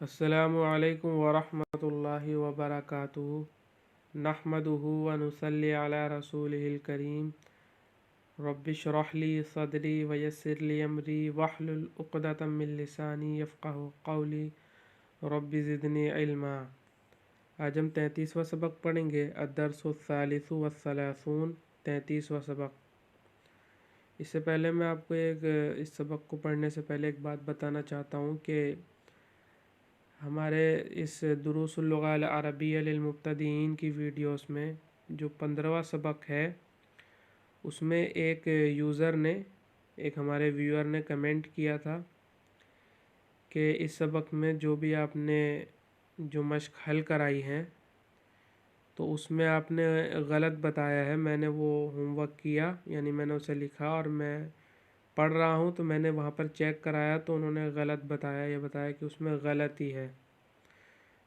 अस्सलामु अलैकुम वरहमतुल्लाहि वबरकातुहू नहमदुहु व नुसल्ली अला रसूलिहिल करीम रब्बिश्रह ली सदरी व यस्सिर ली अमरी वहलुल उक़दतम मिन लिसानी यफ़क़हू क़ौली रब्बि ज़िदनी इल्मा। आज हम 33वां सबक पढ़ेंगे। अद्दर्सुस्सालिसु वस्सलासून 33वां सबक। इससे पहले मैं आपको इस सबक को पढ़ने से पहले एक बात बताना चाहता हूँ कि हमारे इस दुरूसुल लुग़ा अल अरबिय्या लिल मुब्तदीईन की वीडियोस में जो 15वां सबक है, उसमें एक यूज़र ने, एक हमारे व्यूअर ने कमेंट किया था कि इस सबक में जो भी आपने जो मश्क हल कराई हैं तो उसमें आपने गलत बताया है। मैंने वो होमवर्क किया, यानी मैंने उसे लिखा और मैं पढ़ रहा हूँ तो मैंने वहाँ पर चेक कराया तो उन्होंने गलत बताया, ये बताया कि उसमें गलती है।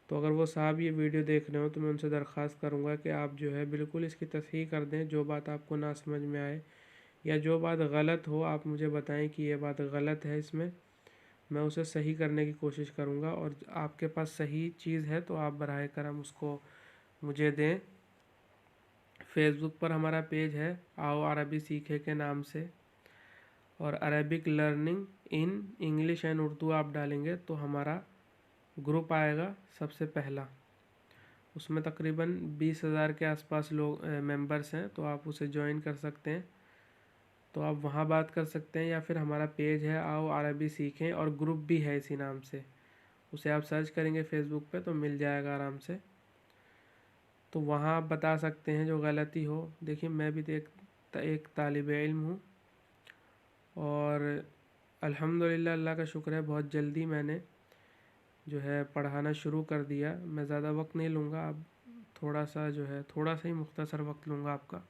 तो अगर वो साहब ये वीडियो देख रहे हो तो मैं उनसे दरख्वास्त करूँगा कि आप जो है बिल्कुल इसकी तसहीह कर दें। जो बात आपको ना समझ में आए या जो बात गलत हो आप मुझे बताएं कि ये बात गलत है इसमें, मैं उसे सही करने की कोशिश करूँगा। और आपके पास सही चीज़ है तो आप बराए करम उसको मुझे दें। फेसबुक पर हमारा पेज है आओ अरबी सीखे के नाम से, और Arabic learning in English and Urdu आप डालेंगे तो हमारा ग्रुप आएगा सबसे पहला। उसमें तकरीबन 20,000 के आसपास लोग मेंबर्स हैं, तो आप उसे ज्वाइन कर सकते हैं। तो आप वहाँ बात कर सकते हैं, या फिर हमारा पेज है आओ अरबी सीखें और ग्रुप भी है इसी नाम से, उसे आप सर्च करेंगे फेसबुक पे तो मिल जाएगा आराम से। तो वहाँ आप बता सकते हैं जो गलती हो। देखिए मैं भी एक तालिब इल्म हूँ और अल्हम्दुलिल्लाह अल्लाह का शुक्र है बहुत जल्दी मैंने जो है पढ़ाना शुरू कर दिया। मैं ज़्यादा वक्त नहीं लूँगा, अब थोड़ा सा ही मुख्तसर वक्त लूँगा आपका।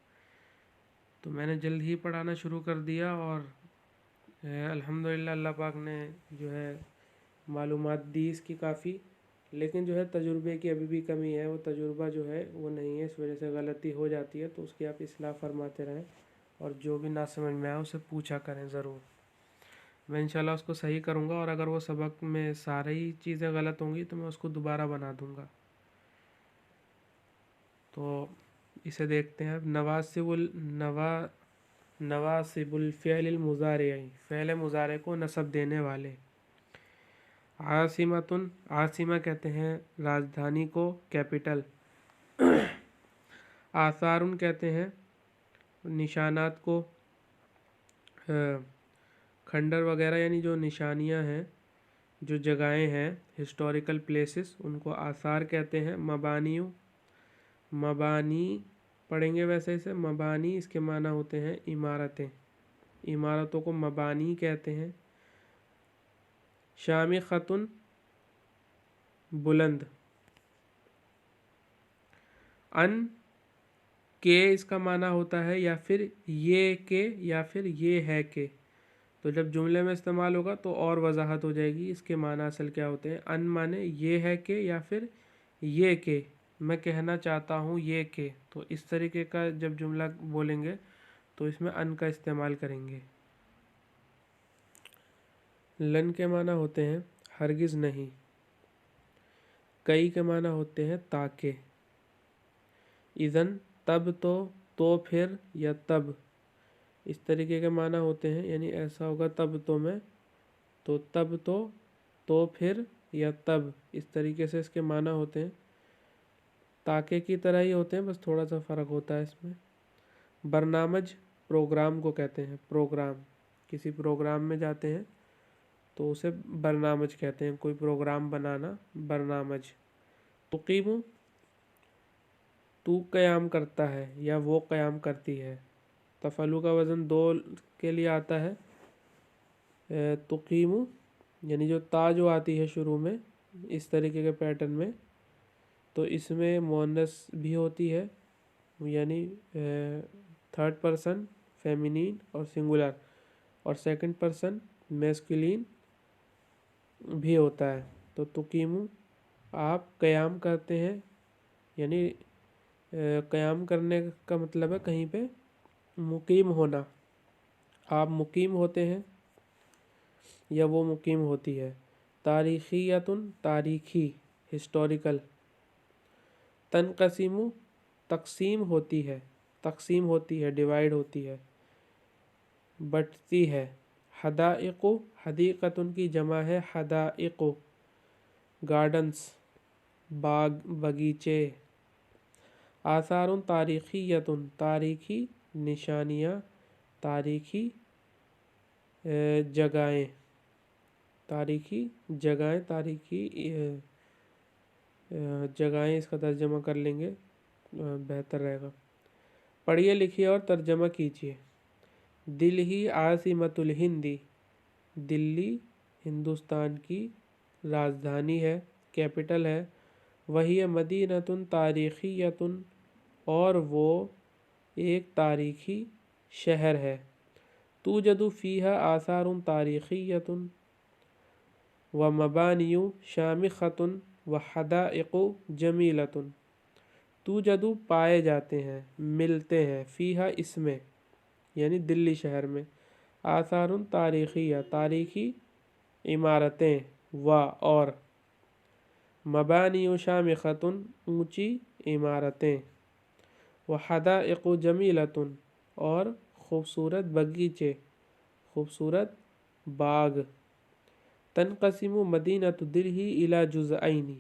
तो मैंने जल्द ही पढ़ाना शुरू कर दिया और अल्हम्दुलिल्लाह अल्लाह पाक ने जो है मालूमात दी इसकी काफ़ी, लेकिन जो है तजुर्बे की अभी भी कमी है। वो तजुर्बा जो है वो नहीं है, इस वजह से गलती हो जाती है। तो उसकी आप इस्लाह फरमाते रहें और जो भी ना समझ में आए उसे पूछा करें ज़रूर। मैं इंशाल्लाह उसको सही करूँगा, और अगर वो सबक में सारी चीज़ें गलत होंगी तो मैं उसको दोबारा बना दूँगा। तो इसे देखते हैं अब। नवासिबुल फ़िअलिल मुज़ारिई, फ़ेल मुज़ारे को नसब देने वाले। आसिमतुन, आसिमा कहते हैं राजधानी को, कैपिटल। आसारुन कहते हैं निशानात को, खंडर वगैरह यानी जो निशानियां हैं, जो जगहें हैं, हिस्टोरिकल प्लेसेस, उनको आसार कहते हैं। मबानी पढ़ेंगे वैसे इसे, मबानी इसके माना होते हैं इमारतें, इमारतों को मबानी कहते हैं। शामिखतुन बुलंद, अन के इसका माना होता है या फिर ये के या फिर ये है के। तो जब जुमले में इस्तेमाल होगा तो और वजाहत हो जाएगी इसके माना असल क्या होते हैं। अन माने ये है के या फिर ये के, मैं कहना चाहता हूँ ये के। तो इस तरीके का जब जुमला बोलेंगे तो इसमें अन का इस्तेमाल करेंगे। लन के माना होते हैं हरगिज़ नहीं। कई के माना होते हैं ताके। इज़न तब तो फिर या तब, इस तरीके के माना होते हैं। यानी ऐसा होगा तब तो में, तो तब तो फिर या तब, इस तरीके से इसके माना होते हैं। ताके की तरह ही होते हैं, बस थोड़ा सा फ़र्क होता है इसमें। बरनामज प्रोग्राम को कहते हैं। प्रोग्राम, किसी प्रोग्राम में जाते हैं तो उसे बरनामज कहते हैं, कोई प्रोग्राम बनाना, बरनामज। तुकीमु, तू क़याम करता है या वो क़याम करती है। तफलु का वज़न दो के लिए आता है। तुकीमु यानी जो ता जो आती है शुरू में इस तरीके के पैटर्न में, तो इसमें मुअन्नस भी होती है, यानी थर्ड पर्सन फेमिनिन और सिंगुलर, और सेकंड पर्सन मैस्कुलिन भी होता है। तो तुकीमु आप क़याम करते हैं, यानी क़याम करने का मतलब है कहीं पे मुकीम होना। आप मुकीम होते हैं या वो मुकीम होती है। تاریخیتن تاریخی ہسٹوریکل، تنقسم تقسیم ہوتی ہے ڈیوائیڈ ہوتی ہے بٹتی ہے، حدائق حدیقتن کی جمع ہے حدائق گارڈنز باغ بگیچے، آثار تاریخیتن تاریخی نشانیاں تاریخی جگہیں تاریخی جگہیں اس کا ترجمہ کر لیں گے بہتر رہے گا۔ پڑھیے لکھیے اور ترجمہ کیجیے۔ دلہی عاصمۃ الہندی، دلی ہندوستان کی راجدھانی ہے، کیپٹل ہے۔ وہی مدینۃ تاریخیۃ، اور وہ ایک تاریخی شہر ہے۔ توجد فیہا آثار تاریخیۃ ومبانی شامخۃ وحدائق جمیلۃ۔ توجد پائے جاتے ہیں، ملتے ہیں، فیہا اس میں یعنی دلی شہر میں، آثار تاریخیہ تاریخی عمارتیں، اور مبانی شامخۃ اونچی عمارتیں، وحدائق جمیلۃ اور خوبصورت بگیچے خوبصورت باغ۔ تنقسم مدینۃ دلہی الی جزئین،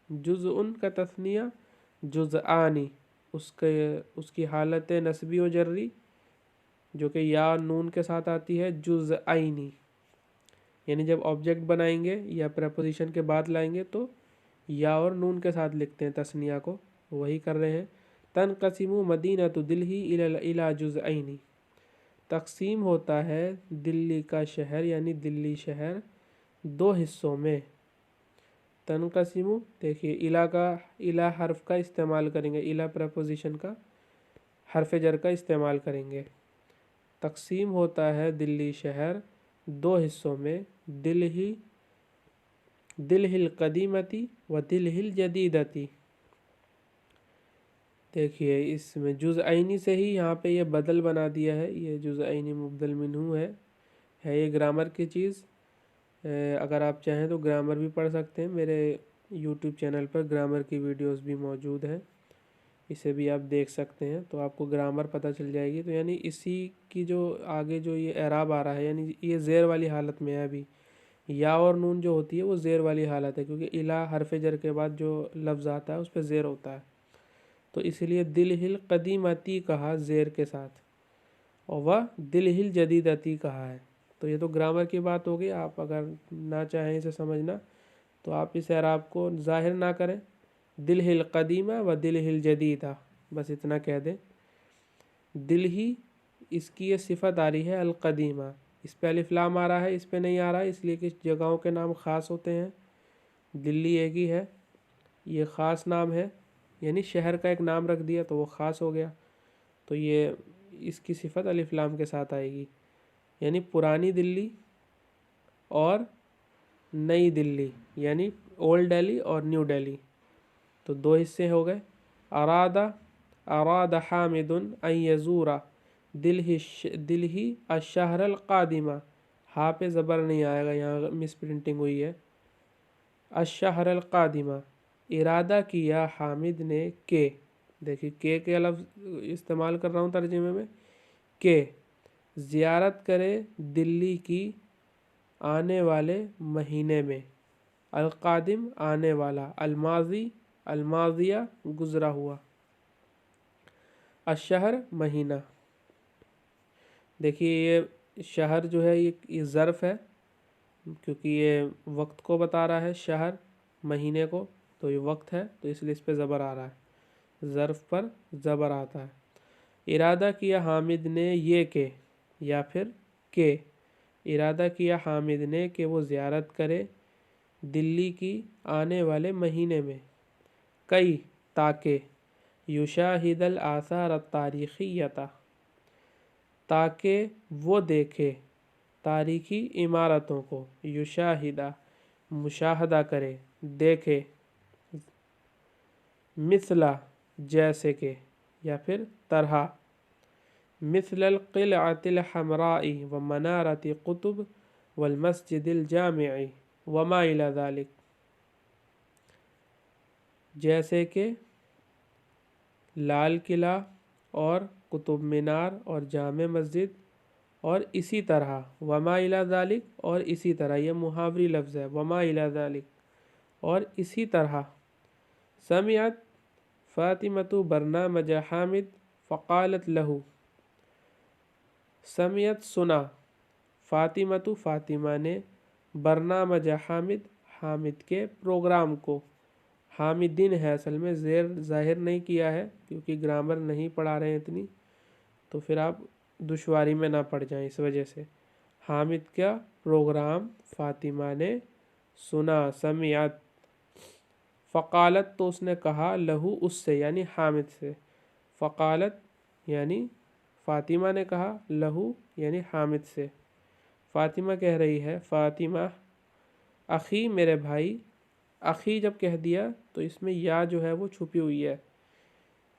جزء کا تثنیہ جزآنی، اس کی حالت نسبی و جری جو کہ یا نون کے ساتھ آتی ہے، جزئین، یعنی جب آبجیکٹ بنائیں گے یا پریپوزیشن کے بعد لائیں گے تو یا اور نون کے ساتھ لکھتے ہیں تثنیہ کو، وہی کر رہے ہیں۔ تنقسم مدینۃ دلہی الی جزئین، تقسیم ہوتا ہے دلی کا شہر یعنی دلی شہر دو حصوں میں۔ تنقسم دیکھیے الی حرف کا استعمال کریں گے، الی پریپوزیشن کا حرف جر کا استعمال کریں گے۔ تقسیم ہوتا ہے دلی شہر دو حصوں میں، دلہی القدیمتی و دلہی الجدیدتی۔ دیکھیے اس میں جزئینی سے ہی یہاں پہ یہ بدل بنا دیا ہے، یہ جزئینی مبدل منہ ہے یہ گرامر کی چیز۔ اگر آپ چاہیں تو گرامر بھی پڑھ سکتے ہیں، میرے یوٹیوب چینل پر گرامر کی ویڈیوز بھی موجود ہیں، اسے بھی آپ دیکھ سکتے ہیں تو آپ کو گرامر پتہ چل جائے گی۔ تو یعنی اسی کی جو آگے جو یہ اعراب آ رہا ہے یعنی یہ زیر والی حالت میں ہے ابھی، یا اور نون جو ہوتی ہے وہ زیر والی حالت ہے، کیونکہ الی حرف جر کے بعد جو لفظ آتا ہے اس پہ زیر ہوتا ہے، تو اس لیے دلہی القدیمتی کہا زیر کے ساتھ، اور وہ دلہی الجدیدتی کہا ہے۔ تو یہ تو گرامر کی بات ہوگی، آپ اگر نہ چاہیں اسے سمجھنا تو آپ اس اعراب کو ظاہر نہ کریں، دلہی القدیمہ و دلہی الجدیدہ بس اتنا کہہ دیں۔ دلہی اس کی یہ صفت آ رہی ہے القدیمہ، اس پہ الف لام آ رہا ہے، اس پہ نہیں آ رہا ہے، اس لیے کہ جگہوں کے نام خاص ہوتے ہیں، دلی ایک ہی ہے، یہ خاص نام ہے، یعنی شہر کا ایک نام رکھ دیا تو وہ خاص ہو گیا، تو یہ اس کی صفت الف لام کے ساتھ آئے گی، یعنی پرانی دلی اور نئی دلی، یعنی اولڈ دہلی اور نیو دہلی، تو دو حصے ہو گئے۔ اراد حامد ان یزور دلہی الشہر القادمہ، ہاں پہ زبر نہیں آئے گا، یہاں مس پرنٹنگ ہوئی ہے، الشہر القادمہ، ارادہ کیا حامد نے کہ، دیکھیے کہ لفظ استعمال کر رہا ہوں ترجمے میں، کہ زیارت کرے دلی کی آنے والے مہینے میں، القادم آنے والا، الماضی الماضیہ گزرا ہوا، الشہر مہینہ۔ دیکھیے یہ شہر جو ہے یہ ظرف ہے، کیونکہ یہ وقت کو بتا رہا ہے، شہر مہینے کو، تو یہ وقت ہے تو اس لیے اس پہ زبر آ رہا ہے، ظرف پر زبر آتا ہے۔ ارادہ کیا حامد نے یہ کہ، یا پھر کہ، ارادہ کیا حامد نے کہ وہ زیارت کرے دلی کی آنے والے مہینے میں، کئی تاکہ، یشاہد الآثار التاریخیۃ، تاکہ وہ دیکھے تاریخی عمارتوں کو، یشاہدہ مشاہدہ کرے، دیکھے، مثلا جیسے کہ، یا پھر طرح، مثل القلعۃ الحمراء ومنارۃ قطب والمسجد الجامع، वमा इला ज़ालिक, जैसे कि लाल किला और कुतुब मीनार और जामे मस्जिद और इसी तरह, वमा इला ज़ालिक और इसी तरह, ये मुहावरी लफ्ज़ है, वमा इला ज़ालिक और इसी तरह। समियत फ़ातिमतु बरनामज हामिद फ़क़ालत लहू, समियत सुना, फ़ातिमतु फ़ातिमा ने, बरनामज हामिद हामिद के प्रोग्राम को, हामिदीन है असल में, ज़ेर ज़ाहिर नहीं किया है क्योंकि ग्रामर नहीं पढ़ा रहे हैं इतनी, तो फिर आप दुश्वारी में ना पड़ जाएं, इस वजह से। हामिद का प्रोग्राम फ़ातिमा ने सुना, समियत, फ़क़ालत तो उसने कहा, लहू उससे यानी हामिद से, फ़क़ालत यानी फ़ातिमा ने कहा, लहू यानी हामिद से। फ़ातिमा कह रही है, फ़ातिमा अख़ी मेरे भाई, अख़ी जब कह दिया तो इसमें या जो है वो छुपी हुई है,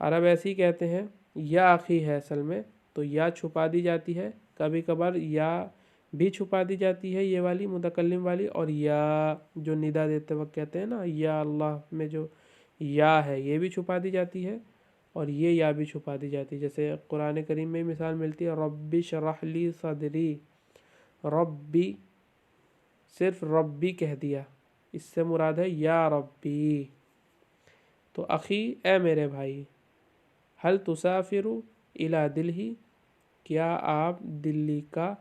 अरब ऐसे ही कहते हैं, या अख़ी है असल में, तो या छुपा दी जाती है, कभी कभार या भी छुपा दी जाती है, ये वाली मुतकल्लिम वाली, और या जो निदा देते वक्त कहते हैं ना, या अल्लाह में जो या है ये भी छुपा दी जाती है, और ये या भी छुपा दी जाती है। जैसे कुरान करीम में मिसाल मिलती है, रब्बी शरह ली सदरी, रब्बी सिर्फ रब्बी कह दिया, इससे मुराद है या रब्बी। तो अख़ी ए मेरे भाई, हल तुसाफिरु इला दिल्ली, क्या आप दिल्ली का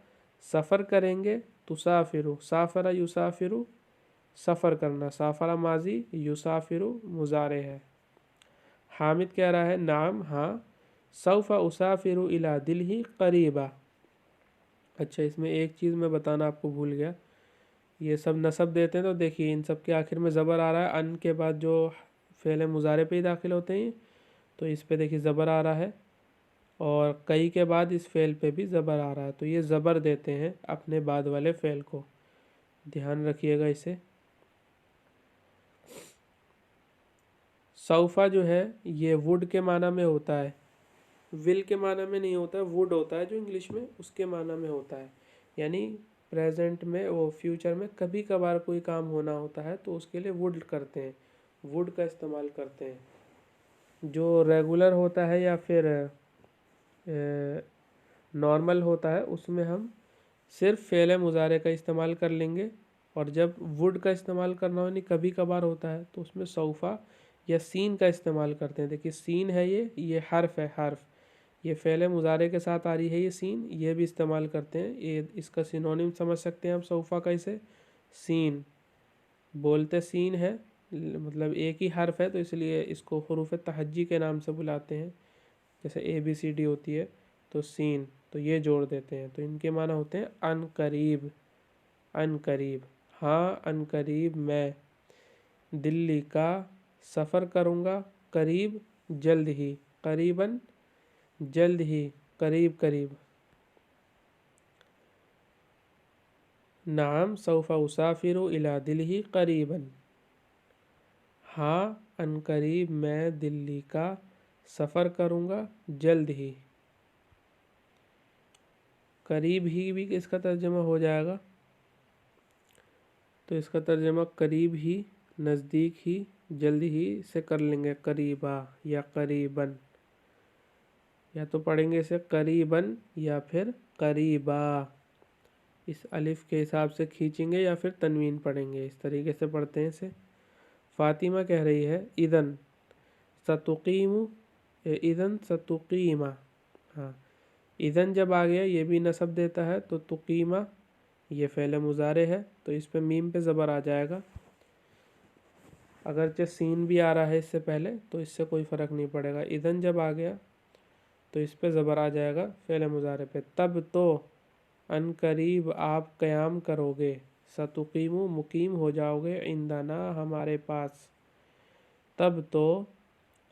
सफ़र करेंगे, तुसाफिरु, साफरा युसाफिरु सफ़र करना, साफरा माजी, युसाफिरु मुजारे है। हामिद कह रहा है, नाम हाँ, सौफ़ा उसाफिरु इला दिल्ली करीबा। अच्छा, इसमें एक चीज़ मैं बताना आपको भूल गया, ये सब नसब देते हैं तो देखिए इन सब के आखिर में ज़बर आ रहा है, अन के बाद जो फ़ेल मुज़ारे पे ही दाखिल होते हैं, तो इस पे देखिए ज़बर आ रहा है, और कई के बाद इस फ़ेल पे भी ज़बर आ रहा है, तो ये ज़बर देते हैं अपने बाद वाले फ़ेल को, ध्यान रखिएगा इसे। सौफ़ा जो है ये वुड के माना में होता है, विल के माना में नहीं होता है, वुड होता है जो इंग्लिश में, उसके माना में होता है। यानी प्रेजेंट में, वो फ्यूचर में कभी कभार कोई काम होना होता है तो उसके लिए वुड करते हैं, वुड का इस्तेमाल करते हैं। जो रेगुलर होता है या फिर नॉर्मल होता है उसमें हम सिर्फ फ़ेल मुज़ारे का इस्तेमाल कर लेंगे, और जब वुड का इस्तेमाल करना हो यानी कभी कभार होता है तो उसमें सौफ़ा या सीन का इस्तेमाल करते हैं। देखिए सीन है, ये हर्फ है, हर्फ, ये फ़ेल मुज़ारे के साथ आ रही है, ये सीन, ये भी इस्तेमाल करते हैं, ये इसका सिनोनिम समझ सकते हैं हम सौफ़ा का, इसे सीन बोलते, सीन है मतलब एक ही हर्फ है तो इसलिए इसको हुरूफ़ तहज्जी के नाम से बुलाते हैं, जैसे ABCD होती है तो सीन, तो ये जोड़ देते हैं, तो इनके माना होते हैं अन करीब, अन करीब। हाँ अन करीब मैं दिल्ली का सफ़र करूँगा, करीब जल्द ही, करीबन जल्द ही, करीब करीब। नाम सौफ़ा उसाफिरु इला दिल्ली करीबन, हाँ अनकरीब मैं दिल्ली का सफ़र करूँगा जल्द ही। करीब ही भी इसका तर्जमा हो जाएगा, तो इसका तर्जमा करीब ही, नज़दीक ही, जल्द ही से कर लेंगे, करीबा या करीबन, या तो पढ़ेंगे इसे करीबन या फिर करीबा, इस अलिफ के हिसाब से खींचेंगे या फिर तनवीन पढ़ेंगे, इस तरीके से पढ़ते हैं इसे। फ़ातिमा कह रही है, इदन सतुकीमु, इदन सतुकीमा, हाँ इदन जब आ गया ये भी नसब देता है, तो तुकीमा ये फ़ेल मुज़ारे है तो इस पे मीम पे ज़बर आ जाएगा, अगरचे सीन भी आ रहा है इससे पहले तो इससे कोई फ़र्क नहीं पड़ेगा। इदन जब आ गया तो इस पे ज़बर आ जाएगा फ़ेल मुज़ारे पे। तब तो अनकरीब आप क़याम करोगे, सतुकीमु मुकीम हो जाओगे, इंदना हमारे पास, तब तो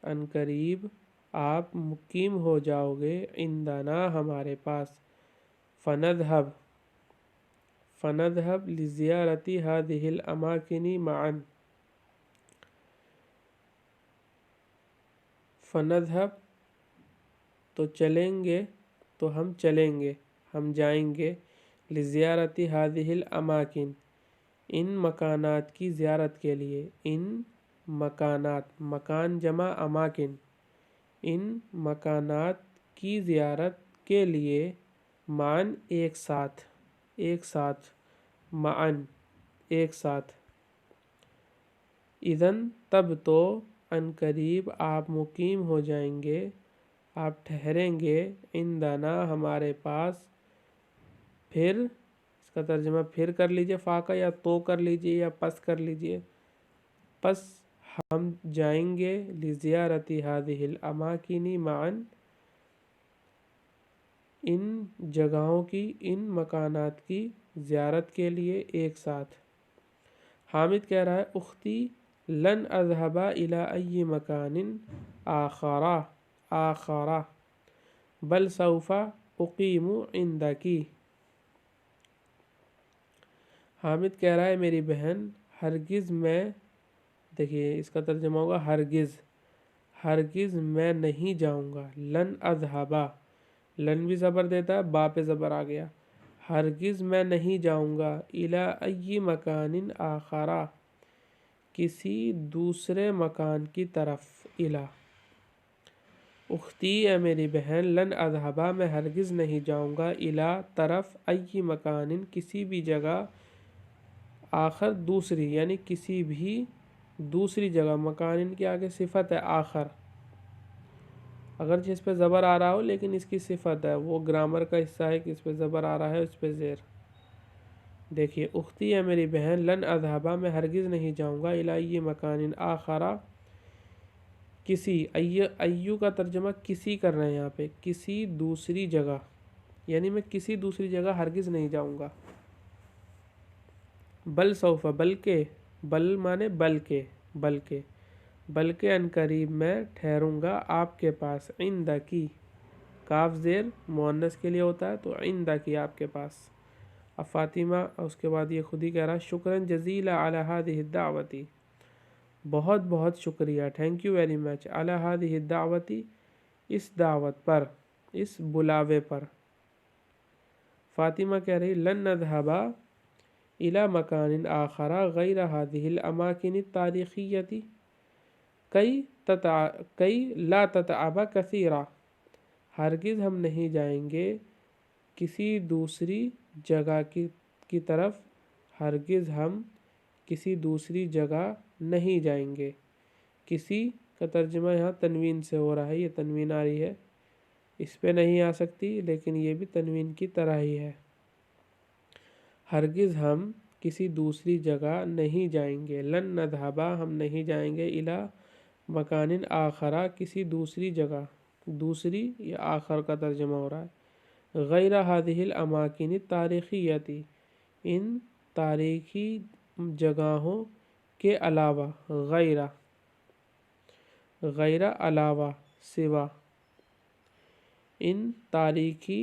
अनकरीब आप मुकीम हो जाओगे, इंदना हमारे पास। फ़नज़हब, फ़नज़हब लिज़ियारती हादिहिल अमाकिनी माअन, फ़नज़हब तो चलेंगे, तो हम चलेंगे, हम जाएंगे, लिज़ियारती हादिहिल अमाकिन ان مکانات کی زیارت کے لیے، ان مکانات، مکان جمع اماکن، ان مکانات کی زیارت کے لیے، معن ایک ساتھ، ایک ساتھ، معن ایک ساتھ، اذن تب تو، ان قریب آپ مقیم ہو جائیں گے، آپ ٹھہریں گے، عندنا ہمارے پاس، پھر اس کا ترجمہ پھر کر لیجئے فا کا، یا تو کر لیجئے، یا پس کر لیجئے، پس ہم جائیں گے لزیارت هذه الاماکن معا، ان جگہوں کی، ان مکانات کی زیارت کے لیے ایک ساتھ۔ حامد کہہ رہا ہے اختی لن اذهب الى ای مکان آخر بل سوف اقیم عندکی۔ حامد کہہ رہا ہے میری بہن، ہرگز میں، دیکھیے اس کا ترجمہ ہوگا ہرگز، ہرگز میں نہیں جاؤں گا، لن اذهب، لن بھی زبر دیتا ہے، با پہ زبر آ گیا، ہرگز میں نہیں جاؤں گا، الی ای مکان آخر، کسی دوسرے مکان کی طرف، الی، اختی اے میری بہن، لن اذهب میں ہرگز نہیں جاؤں گا، الی طرف، ای مکان کسی بھی جگہ، آخر دوسری، یعنی کسی بھی دوسری جگہ، مکان کے آگے صفت ہے آخر، اگرچہ اس پہ زبر آ رہا ہو لیکن اس کی صفت ہے، وہ گرامر کا حصہ ہے کہ اس پہ زبر آ رہا ہے، اس پہ زیر۔ دیکھیے اختی ہے میری بہن، لن اذهب میں ہرگز نہیں جاؤں گا، الی مکان آخر، کسی، ایو کا ترجمہ کسی کر رہے ہیں یہاں پہ، کسی دوسری جگہ، یعنی میں کسی دوسری جگہ ہرگز نہیں جاؤں گا، بل سوف، بلکہ، بل مانے بلکہ، بلکہ، بلکہ ان قریب میں ٹھہروں گا آپ کے پاس، عندکی، کاف زیر مؤنث کے لیے ہوتا ہے تو عندکی آپ کے پاس۔ اب فاطمہ، اس کے بعد یہ خود ہی کہہ رہا شکراً جزیلا علی هذه الدعوت، بہت بہت شکریہ، تھینک یو ویری مچ، علی هذه الدعوت، اس دعوت پر، اس بلاوے پر۔ فاطمہ کہہ رہی لن نذهب الى مکان آخر غیر هذه الاماکن التاریخیۃ کئی لا تتعب کثیرا، ہرگز ہم نہیں جائیں گے کسی دوسری جگہ کی طرف، ہرگز ہم کسی دوسری جگہ نہیں جائیں گے، کسی کا ترجمہ یہاں تنوین سے ہو رہا ہے، یہ تنوین آ رہی ہے، اس پہ نہیں آ سکتی لیکن یہ بھی تنوین کی طرح ہی ہے، ہرگز ہم کسی دوسری جگہ نہیں جائیں گے، لن نذهب ہم نہیں جائیں گے، الی مکان آخر کسی دوسری جگہ، دوسری یا آخر کا ترجمہ ہو رہا ہے، غیر هذه الاماکن التاریخیۃ، ان تاریخی جگہوں کے علاوہ، غیر، غیر علاوہ، سوا، ان تاریخی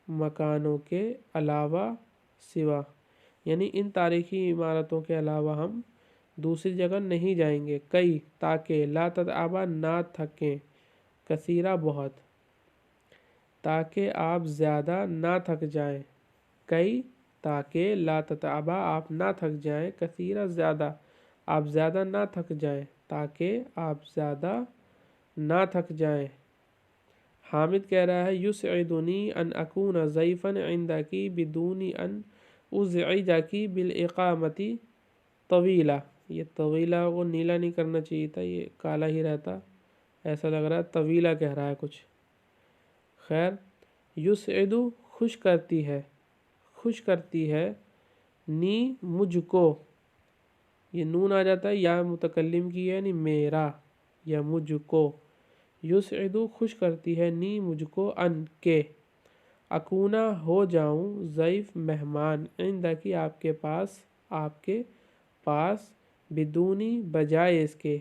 مکانوں کے علاوہ، سوا، یعنی ان تاریخی عمارتوں کے علاوہ ہم دوسری جگہ نہیں جائیں گے، کئی تاکہ، لا تتعب نہ تھکیں، کثیرہ بہت، تاکہ آپ زیادہ نہ تھک جائیں، کئی تاکہ، لا تتعب آپ نہ تھک جائیں، کثیرہ زیادہ، آپ زیادہ نہ تھک جائیں، تاکہ آپ زیادہ نہ تھک جائیں۔ حامد کہہ رہا ہے یسعدنی ان اکون ضیفا عندکی بدون ان ازعجک بالاقامت طویلہ، یہ طویلہ کو نیلا نہیں کرنا چاہیے تھا، یہ کالا ہی رہتا، ایسا لگ رہا ہے طویلہ کہہ رہا ہے کچھ، خیر، یسعد خوش کرتی ہے، خوش کرتی ہے، نی مجھ کو، یہ نون آ جاتا ہے یا متکلم کی ہے، یعنی میرا یا مجھ کو، یسعد خوش کرتی ہے، نی مجھ کو، ان کے، اکونا ہو جاؤں، ضیف مہمان، عندکی آپ کے پاس، آپ کے پاس، بدونی بجائے اس کے،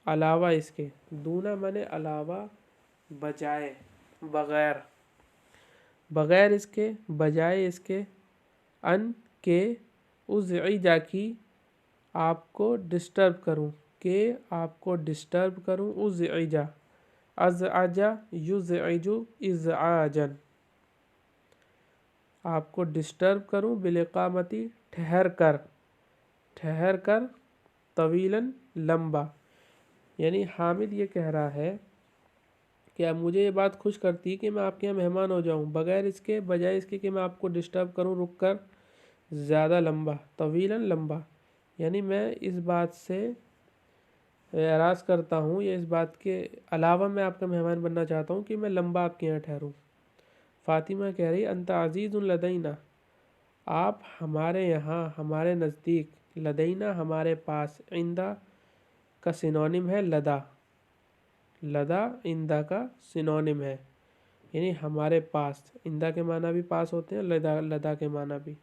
علاوہ اس کے، دونا مانے علاوہ، بجائے، بغیر، بغیر اس کے، بجائے اس کے، ان کے، ازعجکی آپ کو ڈسٹرب کروں، کہ آپ کو ڈسٹرب کروں، ازعجا، ازعجا یزعج ازعاجا، آپ کو ڈسٹرب کروں، بالاقامتی ٹھہر کر، ٹھہر کر، طویلاً لمبا. یعنی حامد یہ کہہ رہا ہے کہ اب مجھے یہ بات خوش کرتی کہ میں آپ کے یہاں مہمان ہو جاؤں، بجائے اس کے کہ میں آپ کو ڈسٹرب کروں رک کر. زیادہ لمبا، طویلاً لمبا. یعنی میں اس بات سے اعراض کرتا ہوں، یا اس بات کے علاوہ میں آپ کا مہمان بننا چاہتا ہوں کہ میں لمبا آپ کے یہاں ٹھہروں. فاطمہ کہہ رہی انت عزیز لدینا، آپ ہمارے یہاں، ہمارے نزدیک. لدینا ہمارے پاس، عندہ کا سینونیم ہے لدا. لدا عندہ کا سینونیم ہے، یعنی ہمارے پاس. عندہ کے معنی بھی پاس ہوتے ہیں، لدا کے معنی بھی.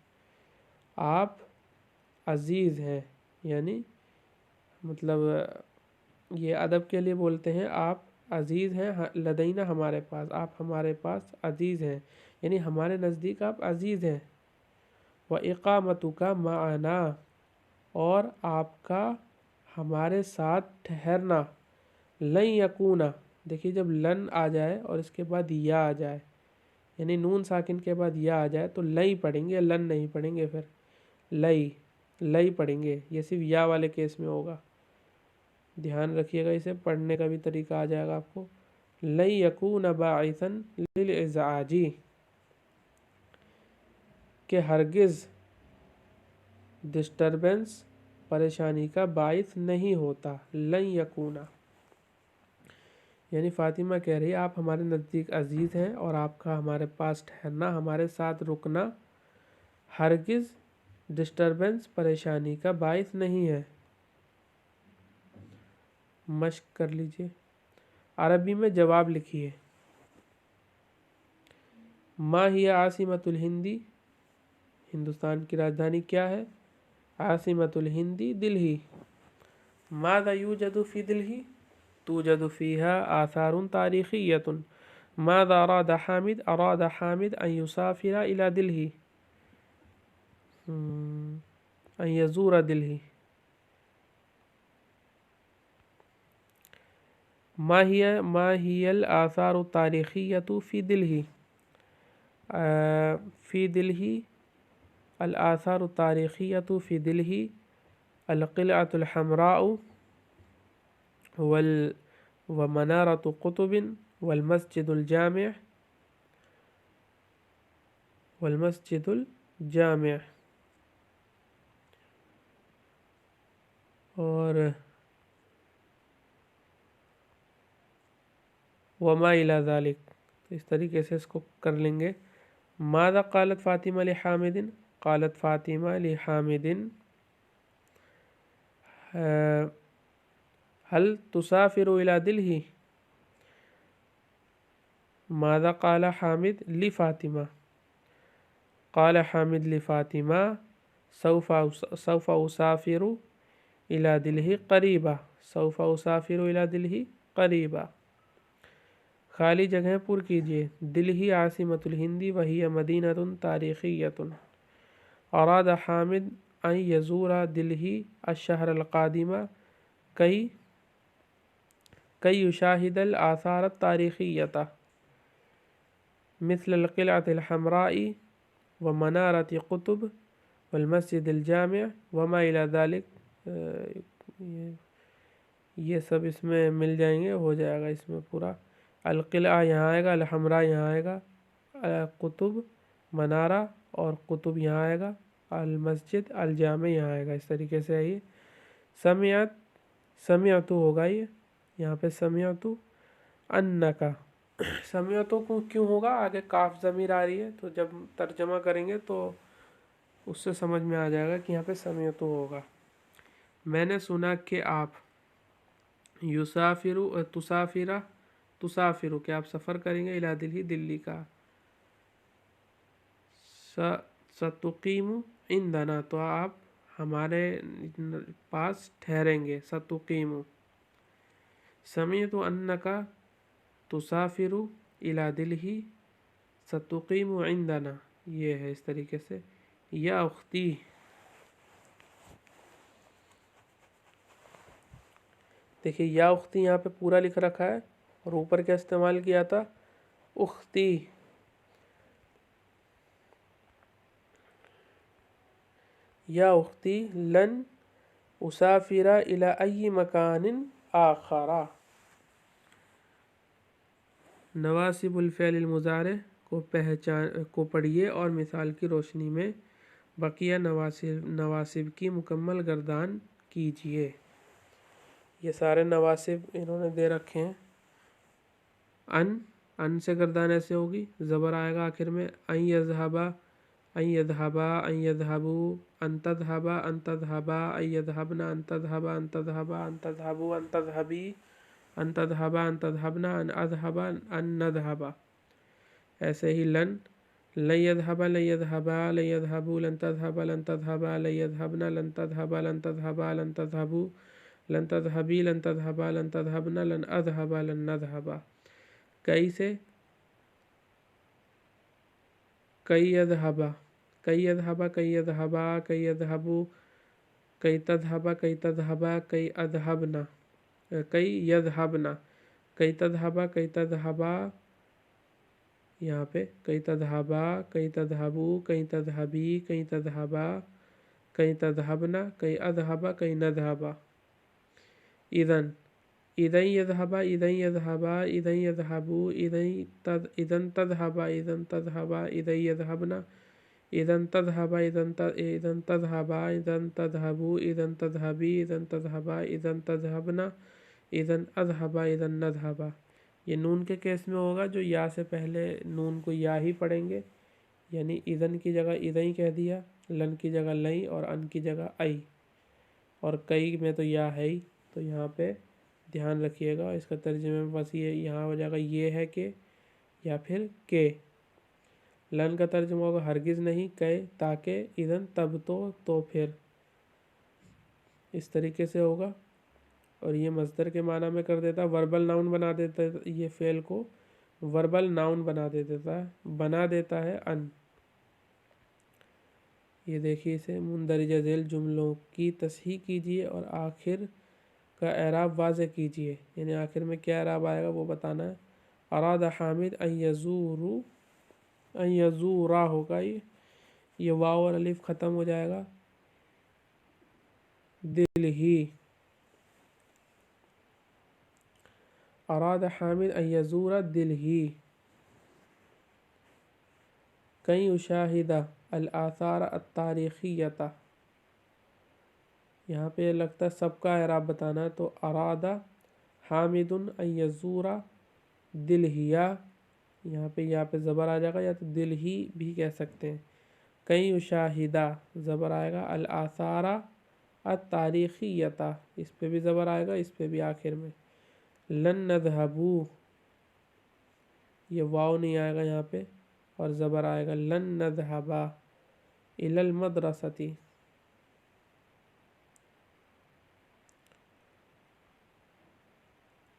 آپ عزیز ہیں، یعنی مطلب یہ ادب کے لیے بولتے ہیں. آپ عزیز ہیں لدینا ہمارے پاس، آپ ہمارے پاس عزیز ہیں، یعنی ہمارے نزدیک آپ عزیز ہیں. وَإِقَامَتُكَ مَعَنَا، اور آپ کا ہمارے ساتھ ٹھہرنا. لن یکونا، دیکھیے جب لن آ جائے اور اس کے بعد یا آ جائے، یعنی نون ساکن کے بعد یا آ جائے تو لئی پڑھیں گے، لن نہیں پڑھیں گے. پھر لئی پڑھیں گے. یہ صرف یا والے کیس میں ہوگا، دھیان رکھیے گا. اسے پڑھنے کا بھی طریقہ آ جائے گا آپ کو. لن یکون باعثا للازعاج، کہ ہرگز ڈسٹربنس، پریشانی کا باعث نہیں ہوتا. لن یکونا، یعنی فاطمہ کہہ رہی ہے آپ ہمارے نزدیک عزیز ہیں، اور آپ کا ہمارے پاس ٹھہرنا، ہمارے ساتھ رکنا ہرگز ڈسٹربنس، پریشانی کا باعث نہیں ہے. مشق کر لیجئے. عربی میں جواب لکھیے. ما ہی عاصمۃ الہندی، ہندوستان کی راجدھانی کیا ہے؟ عاصمۃ الہندی دلہی. ماذا یوجد فی دلہی؟ توجد فیہا آثار تاریخیۃ. ماذا اراد حامد؟ اراد حامد ان یسافر الى دلہی، ان یزور دلہی. ما هي الآثار التاريخية في دلهي؟ في دلهي الآثار التاريخية في دلهي القلعة الحمراء ومنارة قطب والمسجد الجامع اور وما الى ذلك. اس طریقے سے اس کو کر لیں گے. ماذا قالت فاطمہ لحامد؟ قالت فاطمہ لحامد هل تسافر الى دلہی؟ ماذا قال حامد لفاطمہ؟ قال حامد لفاطمہ سوف اسافر الى دلہی قریبا. سوف اسافر الى دلہی قریبا. خالی جگہیں پر کیجیے. دلہی عاصمۃ الہندی وہی مدینۃ تاریخیۃ. اراد حامد ان یزور دلہی الشہر القادم کی یشاہد الآثار التاریخیۃ مثل القلعة الحمراء ومنارة قطب والمسجد الجامع وما الى ذلك. یہ سب اس میں مل جائیں گے، ہو جائے گا اس میں پورا. القلعہ یہاں آئے گا، الحمراء یہاں آئے گا، قطب منارہ اور قطب یہاں آئے گا، المسجد الجامع یہاں آئے گا. اس طریقے سے آئیے. سمعتو ہوگا، یہ یہاں پہ سمعتو انکا. سمعتو کو کیوں ہوگا؟ آگے کاف ضمیر آ رہی ہے، تو جب ترجمہ کریں گے تو اس سے سمجھ میں آ جائے گا کہ یہاں پہ سمعتو ہوگا. میں نے سنا کہ آپ تسافرو کہ آپ سفر کریں گے، الی دلہی دلی کا. ستقیم عندنا تو آپ ہمارے پاس ٹھہریں گے. ستقیم. سمعت انکا تسافر الی دلہی ستقیم عندنا، یہ ہے اس طریقے سے. یا اختی، دیکھیے یا اختی یہاں پہ پورا لکھ رکھا ہے، اور اوپر کیا استعمال کیا تھا؟ اختی. یا اختی لن उसافिरा इला अय्यि मकानिन आखरा। नवासिबुल फ़िअल मुज़ारे को पढ़िए और मिसाल की रोशनी में बकिया नवासिब की मुकम्मल गर्दान कीजिए। ये सारे नवासिब इन्होंने दे रखे हैं। अन से गर्दान ऐसे होगी, ज़बर आएगा आखिर में, अन यज़हबा, अन यज़हबा, अन यज़हबू, अन तज़हबा, अन तज़हबा, अन यज़हबना, अन तज़हबा, अन तज़हबा, अन तज़हबू, अन तज़हबी, अन तज़हबा, अन तज़हबना, अन अज़हबा, अन नज़हबा। ऐसे ही लन यज़हबा, लन यज़हबा, लन यज़हबू, लन तज़हबा, लन तज़हबा, लन यज़हबना, लन तज़हबा, लन तज़हबा, लन तज़हबू, लन तज़हबी, लन तज़हबा, लन तज़हबना, लन अज़हबा, लन नज़हबा। कई से कई यज़हबा, कई यज़हबा, कई यज़हबा, कई यज़हबू, कई तज़हबा, कई तज़हबा, कई अज़हबना, कई यज़हबना, कई तज़हबा, कई तज़हबा, यहाँ पे कई तज़हबा, कई तज़हबू, कई तज़हबी, कई तज़हबा, कई तज़हबना, कई अज़हबा, कई नज़हबा। इदन यज़हबा, इदन यज़हबा, इदन यज़हबू, इदन तज़हबा, इदन तज़हबा, इदन यज़हबना, इदन तज़हबा, इदन तज़हबा, इदन तज़हबू, इदन तज़हबी, इदन तज़हबा, इदन तज़हबना, इदन अज़हबा, इदन नज़हबा। ये नून के केस में होगा, जो या से पहले नून को या ही पढ़ेंगे, यानी इदन की जगह इदन कह दिया, लन की जगह लई और अन की जगह आई, और कई में तो या है ही, तो यहाँ पे ध्यान रखिएगा। इसका तर्जुमे में बस ये यहाँ हो जाएगा, ये है के या फिर के। लन का तर्जुमा होगा हरगिज़ नहीं, कै ताके, इदन तब तो फिर, इस तरीके से होगा। और ये मस्दर के माना में कर देता, वर्बल नाउन बना देता है, ये फ़ेल को वर्बल नाउन बना देता है अन। ये देखिए, इसे मुंदरिजा झेल जुमलों की तस्हीह कीजिए और आखिर का एराब वाज़े कीजिए, यानी आखिर में क्या एराब आएगा वो बताना है। अरादा हामिद अन यज़ूरा होगा, ये वाव और अलिफ ख़त्म हो जाएगा, दिल ही। अरादा हामिद अन यज़ूरा दिल ही। कई उशाहिदा अल आसार अत्तारीखियता, यहाँ पे लगता है सबका एराब बताना है, तो अरादा हामिदुन अन यज़ूरा दिल हिया, यहाँ पे ज़बर आ जाएगा, या तो दिल ही भी कह सकते हैं। कई उशाहिदा ज़बर आएगा, अल आसारा अत्तारीखियता, इस पे भी ज़बर आएगा, इस पे भी आखिर में। लन नज़हबू, ये वाव नहीं आएगा यहाँ पे, और ज़बर आएगा, लन नज़हबा इलल मदरसती।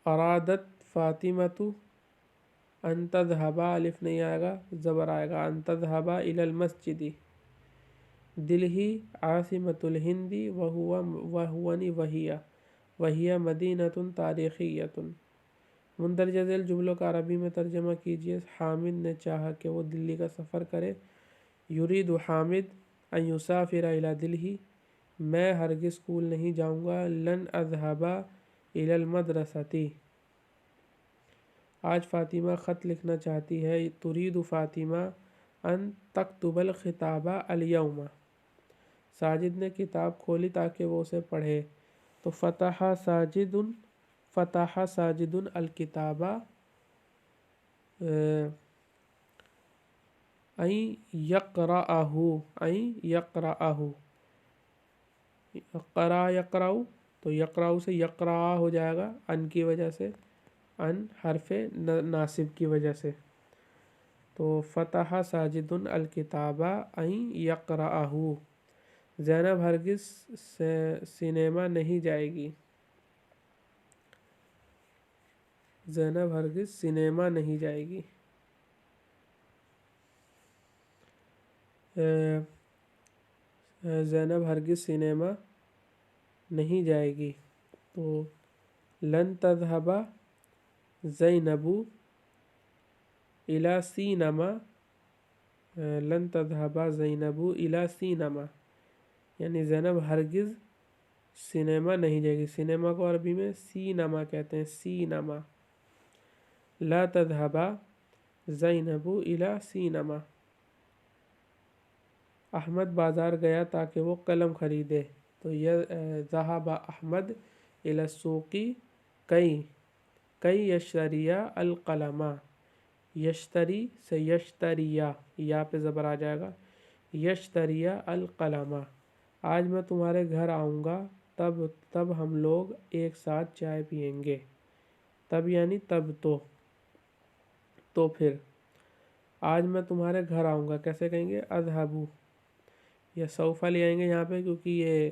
अरादत फ़ातिमतु अन तज़हबा, अलिफ नहीं आएगा, ज़बर आएगा, अन तज़हबा इलल मस्जिदी। दिल ही आसिमतुल हिंदी वहुवनी वहिया मदीनतुन तारीखियतुन। मुंदरजा झेल जुमलों का अरबी में तर्जमा कीजिए। हामिद ने चाहा कि वो दिल्ली का सफ़र करे। युरीदु हामिद अन युसाफिरा इला दिल्ली, मैं हरगिज़ स्कूल नहीं जाऊँगा। लन अज़हबा इलल मदरसती, आज फ़ातिमा ख़त लिखना चाहती है। तुरीदु फ़ातिमा अन तक्तुबल खिताबा अल यौमा, साजिद ने किताब खोली ताकि वो उसे पढ़े। तो फ़तहा साजिदुन अल किताबा अई यक़राअहू, यक़राऊ, तो यक़राऊ से यक़रा हो जाएगा, अन की वजह से, अन हरफ़े नासिब की वजह से। तो फ़तहा साजिदुन अल किताबा अई यक़राअहू। ज़ैनब हरगिज़ सिनेमा नहीं जाएगी, ज़ैनब हरगिज़ सिनेमा नहीं जाएगी। ज़ैनब हरगिज़ सिनेमा नहीं जाएगी। तो लन तज़हबा ज़ैनबू इला सीनमा, लन तज़हबा ज़ैनबू इला सीनमा, यानी ज़ैनब हरगिज़ سنیما نہیں جائے گی. سنیما کو عربی میں سینما کہتے ہیں, سینما. لا تذهبا زینب الی سینما. احمد بازار گیا تاکہ وہ قلم خریدے. تو ذهب احمد الی السوق کئی یشتری القلم. یشتری سے یشتریا, یا پہ زبر آ جائے گا, یشتری القلم. آج میں تمہارے گھر آؤں گا, تب ہم لوگ ایک ساتھ چائے پئیں گے. تب یعنی تب تو پھر. آج میں تمہارے گھر آؤں گا کیسے کہیں گے؟ اذهبو. یا سوف لے آئیں گے یہاں پہ, کیونکہ یہ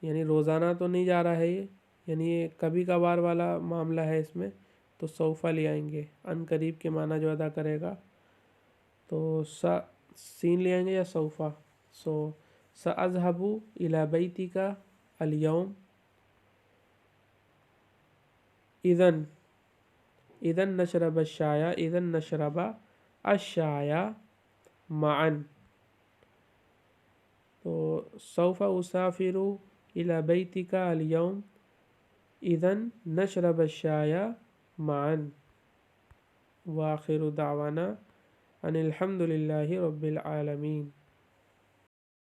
یعنی روزانہ تو نہیں جا رہا ہے یہ, یعنی یہ کبھی کبھار والا معاملہ ہے اس میں, تو سوف لے آئیں گے. ان قریب کے معنی جو ادا کرے گا. تو سین لے آئیں گے یا سوفا. سأذهب إلى بيتك اليوم. إذن نشرب الشاي معا. تو سوف أسافر إلى بيتك اليوم إذن نشرب الشاي معا. وآخر دعوانا أن الحمد لله رب العالمين.